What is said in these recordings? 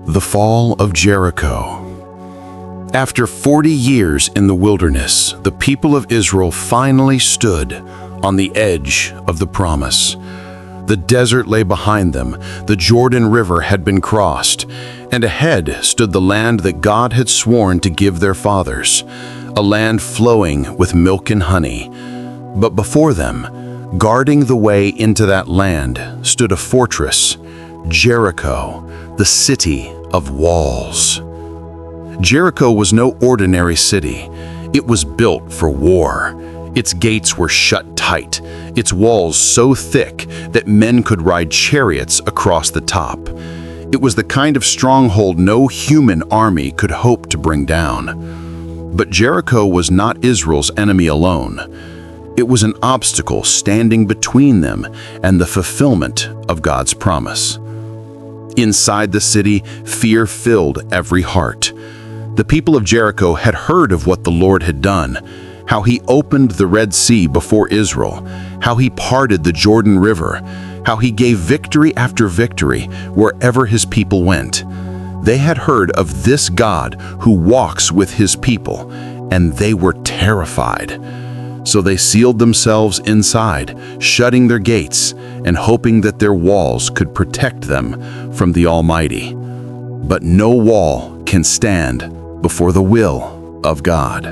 The Fall of Jericho. After 40 years in the wilderness, the people of Israel finally stood on the edge of the promise. The desert lay behind them, the Jordan River had been crossed, and ahead stood the land that God had sworn to give their fathers, a land flowing with milk and honey. But before them, guarding the way into that land, stood a fortress, Jericho, the city of walls. Jericho was no ordinary city. It was built for war. Its gates were shut tight, its walls so thick that men could ride chariots across the top. It was the kind of stronghold no human army could hope to bring down. But Jericho was not Israel's enemy alone. It was an obstacle standing between them and the fulfillment of God's promise. Inside the city, fear filled every heart. The people of Jericho had heard of what the Lord had done, how he opened the Red Sea before Israel, how he parted the Jordan River, how he gave victory after victory wherever his people went. They had heard of this God who walks with his people, and they were terrified. So they sealed themselves inside, shutting their gates and hoping that their walls could protect them from the Almighty. But no wall can stand before the will of God.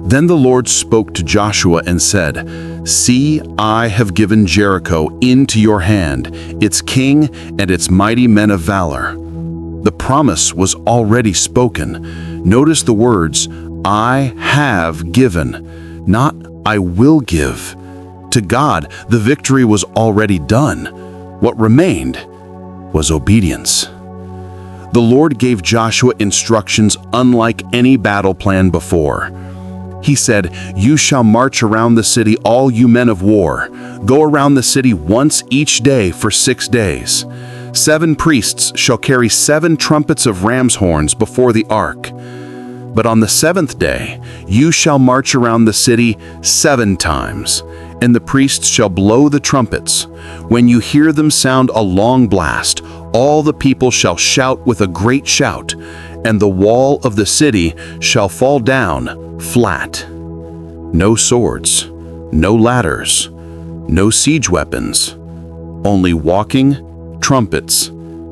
Then the Lord spoke to Joshua and said, "See, I have given Jericho into your hand, its king and its mighty men of valor." The promise was already spoken. Notice the words, "I have given," not "I will give." To God, the victory was already done. What remained was obedience. The Lord gave Joshua instructions unlike any battle plan before. He said, "You shall march around the city, all you men of war. Go around the city once each day for 6 days. 7 priests shall carry 7 trumpets of ram's horns before the ark. But on the 7th day, you shall march around the city 7 times, and the priests shall blow the trumpets. When you hear them sound a long blast, all the people shall shout with a great shout, and the wall of the city shall fall down flat. No swords, no ladders, no siege weapons, only walking, trumpets,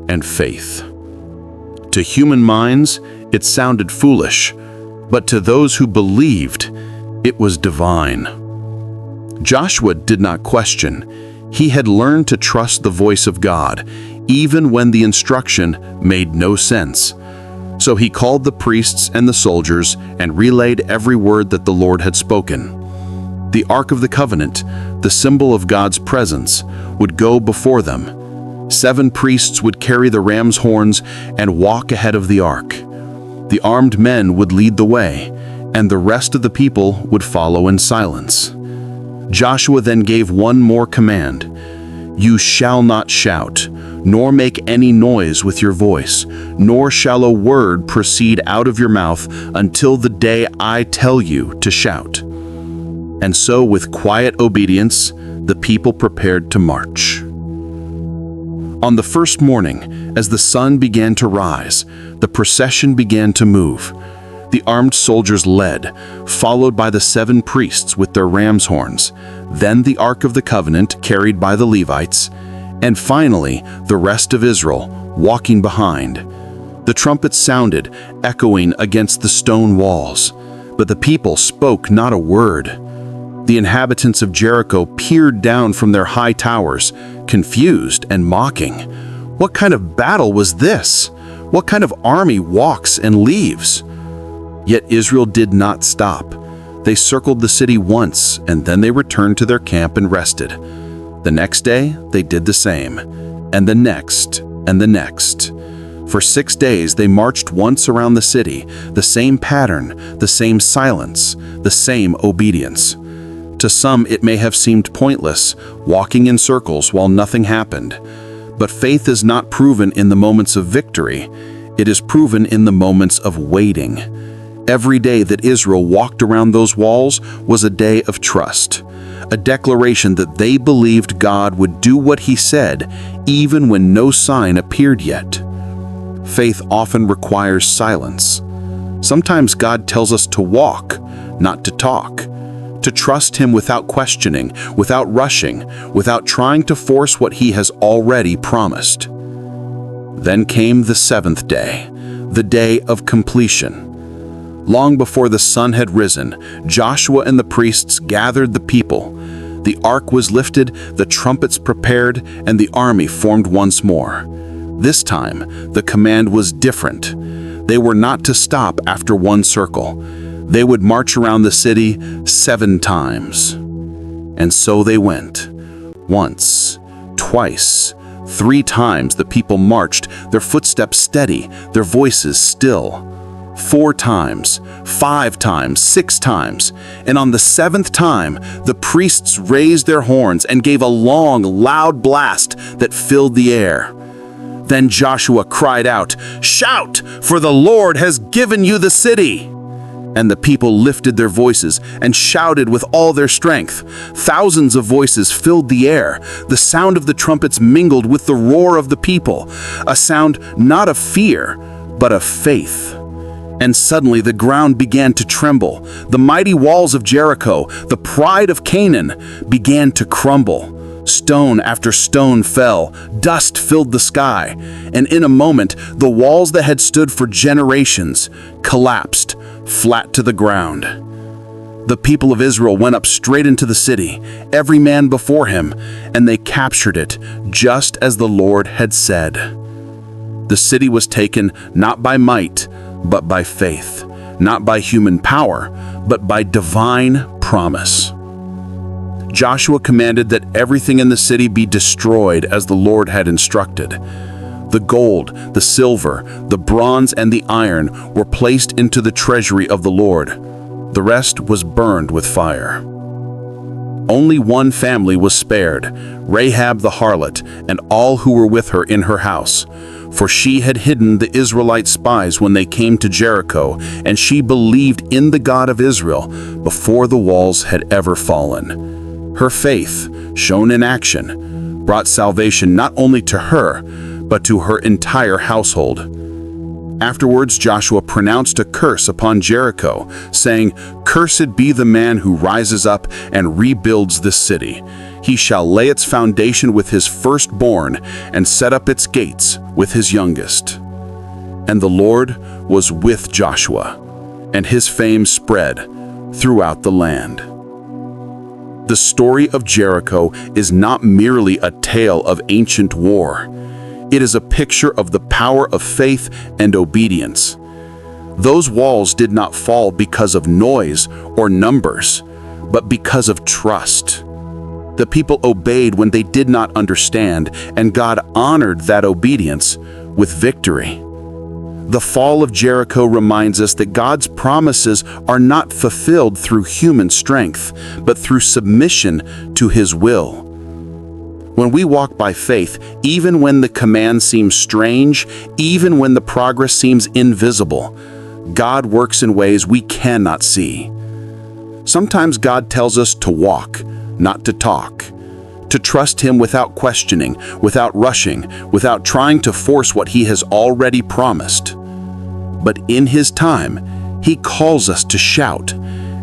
and faith." To human minds, it sounded foolish, but to those who believed, it was divine. Joshua did not question. He had learned to trust the voice of God, even when the instruction made no sense. So he called the priests and the soldiers and relayed every word that the Lord had spoken. The Ark of the Covenant, the symbol of God's presence, would go before them. 7 priests would carry the ram's horns and walk ahead of the ark. The armed men would lead the way, and the rest of the people would follow in silence. Joshua then gave one more command. "You shall not shout, nor make any noise with your voice, nor shall a word proceed out of your mouth until the day I tell you to shout." And so, with quiet obedience, the people prepared to march. On the first morning, as the sun began to rise, the procession began to move. The armed soldiers led, followed by the 7 priests with their ram's horns, then the Ark of the Covenant carried by the Levites, and finally the rest of Israel walking behind. The trumpets sounded, echoing against the stone walls, but the people spoke not a word. The inhabitants of Jericho peered down from their high towers, confused and mocking. What kind of battle was this? What kind of army walks and leaves? Yet Israel did not stop. They circled the city once, and then they returned to their camp and rested. The next day, they did the same, and the next, and the next. For 6 days, they marched once around the city, the same pattern, the same silence, the same obedience. To some, it may have seemed pointless, walking in circles while nothing happened. But faith is not proven in the moments of victory. It is proven in the moments of waiting. Every day that Israel walked around those walls was a day of trust, a declaration that they believed God would do what he said, even when no sign appeared yet. Faith often requires silence. Sometimes God tells us to walk, not to talk, to trust Him without questioning, without rushing, without trying to force what He has already promised. Then came the seventh day, the day of completion. Long before the sun had risen, Joshua and the priests gathered the people. The ark was lifted, the trumpets prepared, and the army formed once more. This time, the command was different. They were not to stop after one circle. They would march around the city 7 times. And so they went. Once, twice, 3 times the people marched, their footsteps steady, their voices still. 4 times, 5 times, 6 times, and on the 7th time, the priests raised their horns and gave a long, loud blast that filled the air. Then Joshua cried out, "Shout, for the Lord has given you the city!" And the people lifted their voices and shouted with all their strength. Thousands of voices filled the air. The sound of the trumpets mingled with the roar of the people, a sound not of fear, but of faith. And suddenly the ground began to tremble. The mighty walls of Jericho, the pride of Canaan, began to crumble. Stone after stone fell, dust filled the sky, and in a moment, the walls that had stood for generations collapsed, flat to the ground. The people of Israel went up straight into the city, every man before him, and they captured it, just as the Lord had said. The city was taken not by might, but by faith, not by human power, but by divine promise. Joshua commanded that everything in the city be destroyed as the Lord had instructed. The gold, the silver, the bronze, and the iron were placed into the treasury of the Lord. The rest was burned with fire. Only one family was spared, Rahab the harlot, and all who were with her in her house. For she had hidden the Israelite spies when they came to Jericho, and she believed in the God of Israel before the walls had ever fallen. Her faith, shown in action, brought salvation not only to her, but to her entire household. Afterwards, Joshua pronounced a curse upon Jericho, saying, "Cursed be the man who rises up and rebuilds this city. He shall lay its foundation with his firstborn and set up its gates with his youngest." And the Lord was with Joshua, and his fame spread throughout the land. The story of Jericho is not merely a tale of ancient war. It is a picture of the power of faith and obedience. Those walls did not fall because of noise or numbers, but because of trust. The people obeyed when they did not understand, and God honored that obedience with victory. The fall of Jericho reminds us that God's promises are not fulfilled through human strength, but through submission to His will. When we walk by faith, even when the command seems strange, even when the progress seems invisible, God works in ways we cannot see. Sometimes God tells us to walk, not to talk, to trust Him without questioning, without rushing, without trying to force what He has already promised. But in His time, He calls us to shout,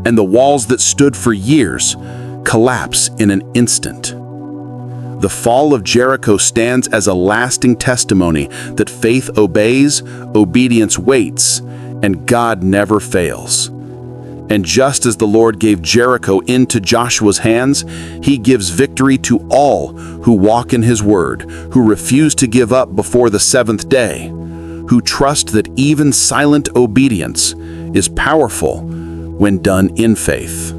and the walls that stood for years collapse in an instant. The fall of Jericho stands as a lasting testimony that faith obeys, obedience waits, and God never fails. And just as the Lord gave Jericho into Joshua's hands, He gives victory to all who walk in His word, who refuse to give up before the 7th day, who trust that even silent obedience is powerful when done in faith.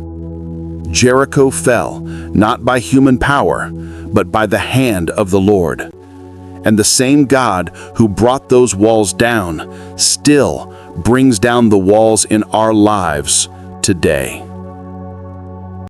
Jericho fell, not by human power, but by the hand of the Lord. And the same God who brought those walls down still brings down the walls in our lives today.